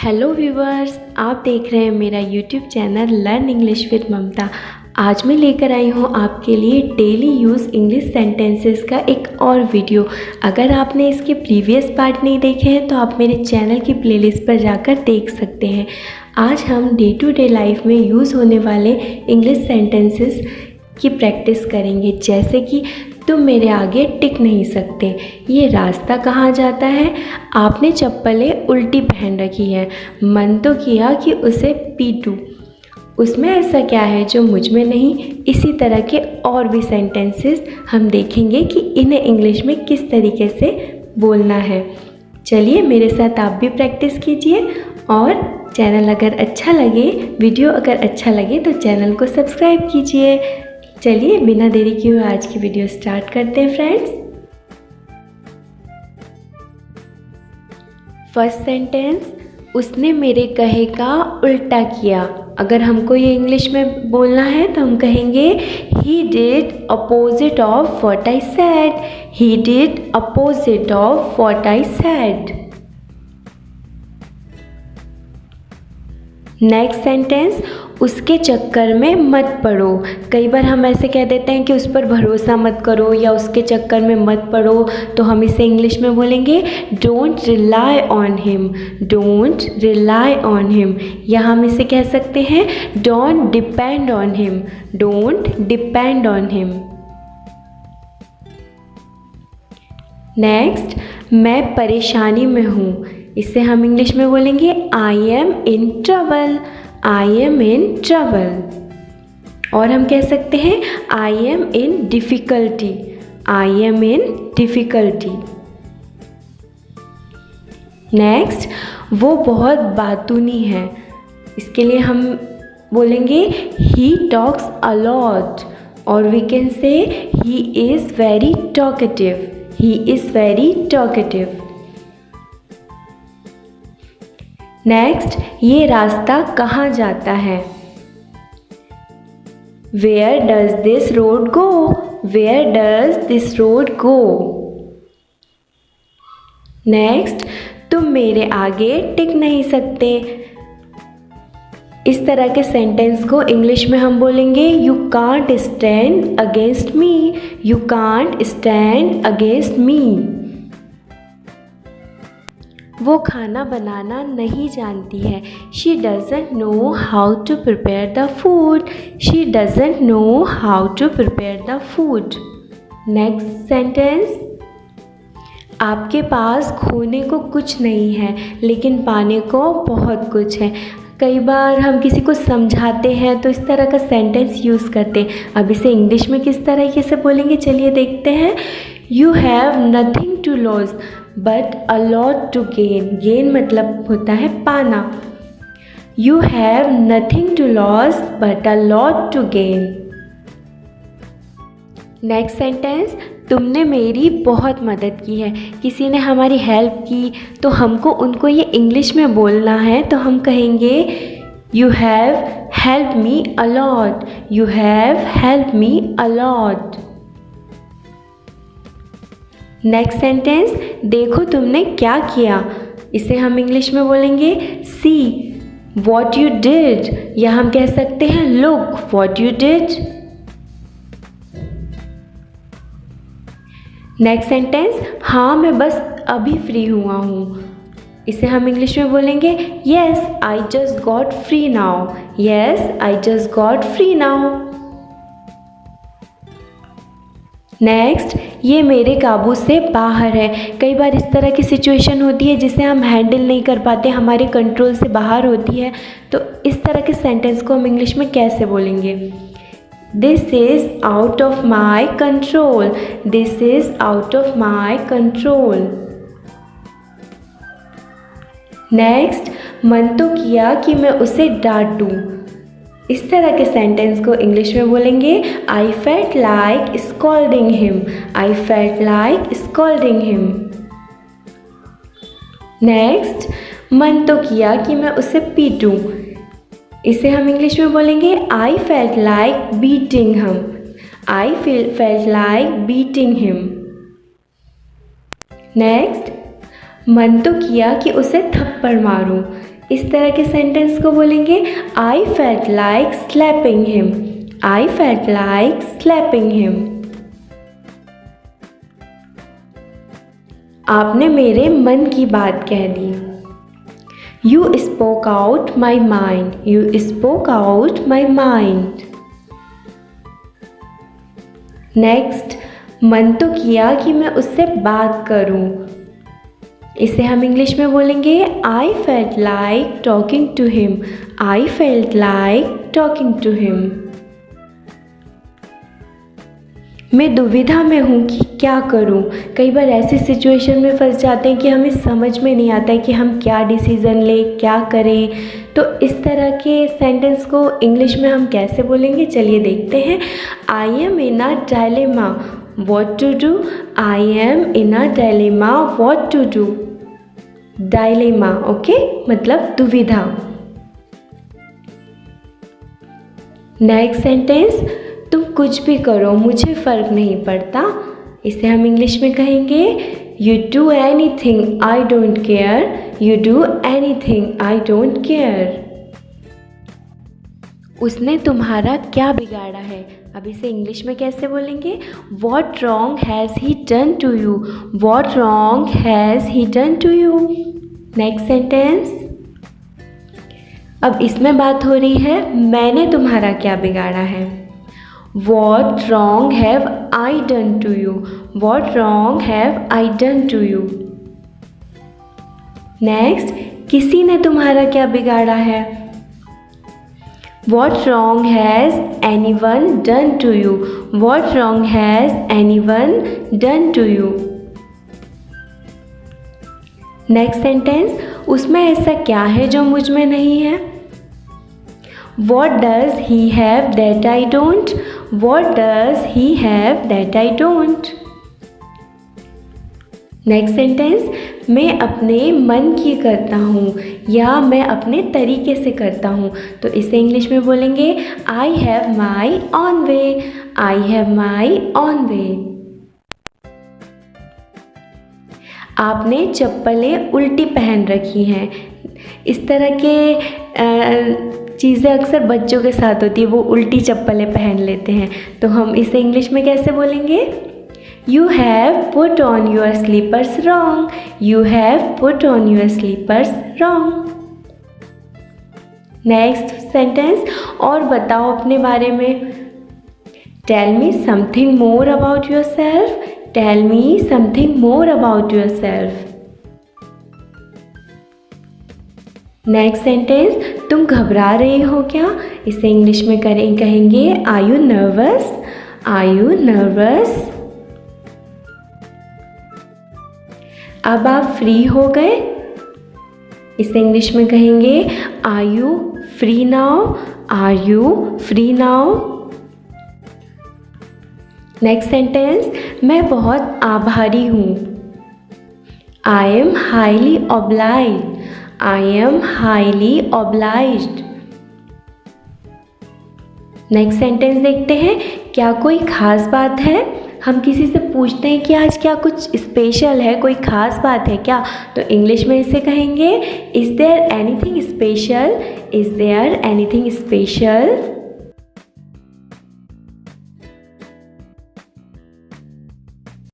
Hello viewers, आप देख रहे हैं मेरा YouTube channel learn English with Mamta. आज मैं लेकर आई हूँ आपके लिए डेली यूज़ इंग्लिश सेंटेंसेस का एक और वीडियो। अगर आपने इसके प्रीवियस पार्ट नहीं देखे हैं तो आप मेरे चैनल की प्लेलिस्ट पर जाकर देख सकते हैं। आज हम डे टू डे लाइफ में यूज़ होने वाले इंग्लिश सेंटेंसेस की प्रैक्टिस करेंगे, जैसे कि तुम मेरे आगे टिक नहीं सकते, ये रास्ता कहाँ जाता है, आपने चप्पलें उल्टी पहन रखी है, मन तो किया कि उसे पीटूं, उसमें ऐसा क्या है जो मुझ में नहीं। इसी तरह के और भी सेंटेंसेस हम देखेंगे कि इन्हें इंग्लिश में किस तरीके से बोलना है। चलिए मेरे साथ आप भी प्रैक्टिस कीजिए, और चैनल अगर अच्छा लगे, वीडियो अगर अच्छा लगे तो चैनल को सब्सक्राइब कीजिए। चलिए बिना देरी किए हुए आज की वीडियो स्टार्ट करते हैं फ्रेंड्स। फर्स्ट सेंटेंस, उसने मेरे कहे का उल्टा किया। अगर हमको ये इंग्लिश में बोलना है तो हम कहेंगे he did opposite of what I said. He did opposite of what I said. Next sentence, उसके चक्कर में मत पड़ो। कई बार हम ऐसे कह देते हैं कि उस पर भरोसा मत करो या उसके चक्कर में मत पड़ो, तो हम इसे इंग्लिश में बोलेंगे don't rely on him. Don't rely on him, या हम इसे कह सकते हैं don't depend on him. Don't depend on him. Next, मैं परेशानी में हूँ। इसे हम इंग्लिश में बोलेंगे आई am in trouble. I am in trouble. और हम कह सकते हैं I am in difficulty. I am in difficulty. Next, वो बहुत बातूनी है। इसके लिए हम बोलेंगे ही टॉक्स अ लॉट, और we can say he is very talkative. He is very talkative. Next, ये रास्ता कहाँ जाता है। Where does this road go. Where does this road go. Next, तुम मेरे आगे टिक नहीं सकते। इस तरह के सेंटेंस को इंग्लिश में हम बोलेंगे you can't stand against me. You can't stand against me. वो खाना बनाना नहीं जानती है। She doesn't know how to prepare the food. She doesn't know how to prepare the food. Next sentence, आपके पास खोने को कुछ नहीं है लेकिन पाने को बहुत कुछ है। कई बार हम किसी को समझाते हैं तो इस तरह का सेंटेंस यूज़ करते हैं। अब इसे इंग्लिश में किस तरीके से बोलेंगे, चलिए देखते हैं। You have nothing to lose but a lot to gain. Gain मतलब होता है पाना। You have nothing to lose but a lot to gain. Next sentence, तुमने मेरी बहुत मदद की है। किसी ने हमारी हेल्प की तो हमको उनको ये इंग्लिश में बोलना है, तो हम कहेंगे you have help me a lot. You have help me a lot. Next sentence, देखो तुमने क्या किया। इसे हम इंग्लिश में बोलेंगे सी वॉट यू डिड, या हम कह सकते हैं look what you did. Next sentence, हाँ मैं बस अभी फ्री हुआ हूँ। इसे हम इंग्लिश में बोलेंगे yes I just got free now. Yes I just got free now. Next, ये मेरे काबू से बाहर है। कई बार इस तरह की सिचुएशन होती है जिसे हम हैंडल नहीं कर पाते, हमारे कंट्रोल से बाहर होती है, तो इस तरह के सेंटेंस को हम इंग्लिश में कैसे बोलेंगे। This is out of my control. This is out of my control. Next, मन तो किया कि मैं उसे डांट दूँ। इस तरह के सेंटेंस को इंग्लिश में बोलेंगे I felt like scolding him. I felt like scolding him. Next, मन तो किया कि मैं उसे पीटूं। इसे हम इंग्लिश में बोलेंगे I felt like beating him. I felt like beating him. Next, मन तो किया कि उसे थप्पड़ मारूं। इस तरह के सेंटेंस को बोलेंगे I felt like slapping him. I felt like slapping him. आपने मेरे मन की बात कह दी। You spoke out my mind. You spoke out my mind. Next, मन तो किया कि मैं उससे बात करूं। इसे हम इंग्लिश में बोलेंगे I felt like talking to him. I felt like talking to him. मैं दुविधा में हूँ कि क्या करूँ। कई बार ऐसी सिचुएशन में फंस जाते हैं कि हमें समझ में नहीं आता है कि हम क्या डिसीज़न लें, क्या करें। तो इस तरह के सेंटेंस को इंग्लिश में हम कैसे बोलेंगे, चलिए देखते हैं। I am in a dilemma, what to do. I am in a dilemma, what to do. Dilemma, okay, मतलब दुविधा। नेक्स्ट सेंटेंस, तुम कुछ भी करो मुझे फ़र्क नहीं पड़ता। इसे हम इंग्लिश में कहेंगे you do any thing I don't care. You do any thing I don't care. उसने तुम्हारा क्या बिगाड़ा है। अब इसे इंग्लिश में कैसे बोलेंगे, what wrong has he done to you. What wrong has he done to you. Next sentence, अब इसमें बात हो रही है मैंने तुम्हारा क्या बिगाड़ा है। What wrong have I done to you? What wrong have I done to you? Next, किसी ने तुम्हारा क्या बिगाड़ा है। What wrong has anyone done to you? What wrong has anyone done to you? Next sentence, उसमें ऐसा क्या है जो मुझ में नहीं है। What does he have that I don't? What does he have that I don't? Next sentence, मैं अपने मन की करता हूँ या मैं अपने तरीके से करता हूँ। तो इसे इंग्लिश में बोलेंगे I have my own way. I have my own way. आपने चप्पलें उल्टी पहन रखी हैं। इस तरह के चीज़ें अक्सर बच्चों के साथ होती है, वो उल्टी चप्पलें पहन लेते हैं। तो हम इसे इंग्लिश में कैसे बोलेंगे, you have put on your slippers wrong. You have put on your slippers wrong. Next sentence, और बताओ अपने बारे में। Tell me something more about yourself. Tell me something more about yourself. Next sentence, तुम घबरा रही हो क्या। इसे इंग्लिश में कहेंगे are you nervous. Are you nervous. अब आप फ्री हो गए। इसे इंग्लिश में कहेंगे are you free now. Are you free now. Next sentence, मैं बहुत आभारी हूँ। I am highly obliged. I am highly obliged. Next sentence देखते हैं, क्या कोई ख़ास बात है। हम किसी से पूछते हैं कि आज क्या कुछ स्पेशल है, कोई ख़ास बात है क्या। तो इंग्लिश में इसे कहेंगे is there anything special. Is there anything special.